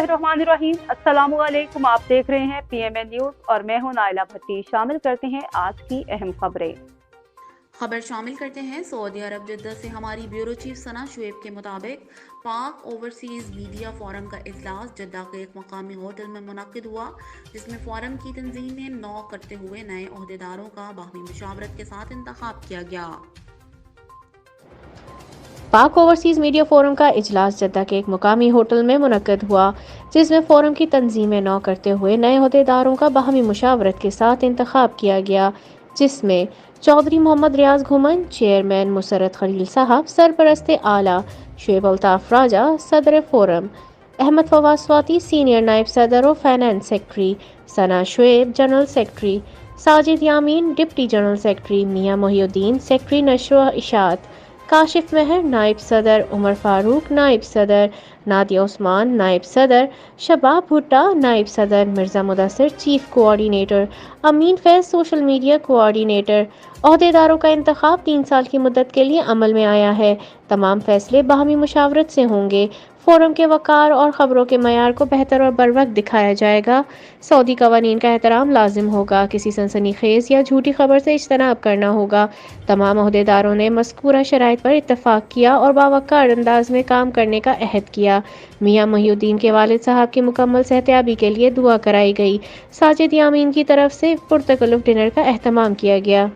बिस्मिल्लाहिर्रहमानिर्रहीम। अस्सलामुअलैकुम। आप देख रहे हैं PMN न्यूज़ और मैं हूं नाइला भट्टी। शामिल करते हैं आज की अहम खबरें। खबर शामिल करते हैं सऊदी अरब जद्दा से हमारी ब्यूरो चीफ सना शुएब के मुताबिक पाक ओवरसीज़ मीडिया फोरम का इजलास जद्दा के एक मकामी होटल में मुनक्किद हुआ, जिसमें फोरम की तंजीमें नौ करते हुए नए ओहदेदारों का बाहमी मुशावरत के साथ इंतखाब किया गया। पाक ओवरसीज़ मीडिया फोरम का इजलास जद्दा के एक मुकामी होटल में मुनक्किद हुआ, जिसमें फोरम की तंजीमें नौ करते हुए नए अहदेदारों का बाहमी मुशावरत के साथ इंतखाब किया गया, जिसमें चौधरी मोहम्मद रियाज घुमन, चेयरमैन मुसरत खलील साहब, सरपरस्त आला शुएब अल्ताफ राजा, सदर फोरम अहमद फवाद स्वाति, सीनियर नायब सदर और फाइनेंस सेक्रेटरी सना शुएब, जनरल सेक्रेटरी साजिद यामीन, डिप्टी जनरल सेक्रेटरी मियां मोहिउद्दीन, सेक्रेटरी नशर इशात काशिफ महर, नायब सदर उमर फारूक, नायब सदर नादिया उस्मान, नायब सदर शबाब भुट्टा, नायब सदर मिर्ज़ा मुदस्सिर, चीफ कोऑर्डिनेटर अमीन फैज, सोशल मीडिया कोऑर्डिनेटर। ओहदेदारों का इंतखाब 3 साल की मुद्दत के लिए अमल में आया है। तमाम फैसले बाहमी मुशावरत से होंगे। फोरम के वक़ार और ख़बरों के मयार को बेहतर और बरवक्त दिखाया जाएगा। सऊदी कवानीन का एहतराम लाजिम होगा। किसी सनसनीखेज़ या झूठी खबर से इज्तनाब करना होगा। तमाम ओहदेदारों ने मज़कूरा शराइत पर इत्तफ़ाक़ किया और बावक़ार अंदाज में काम करने का अहद किया। मियां मोहिउद्दीन के वालिद साहब की मुकम्मल सेहतयाबी के लिए दुआ कराई गई। साजिद यामीन की तरफ से पुरतकल्लुफ़ डिनर का एहतमाम किया गया।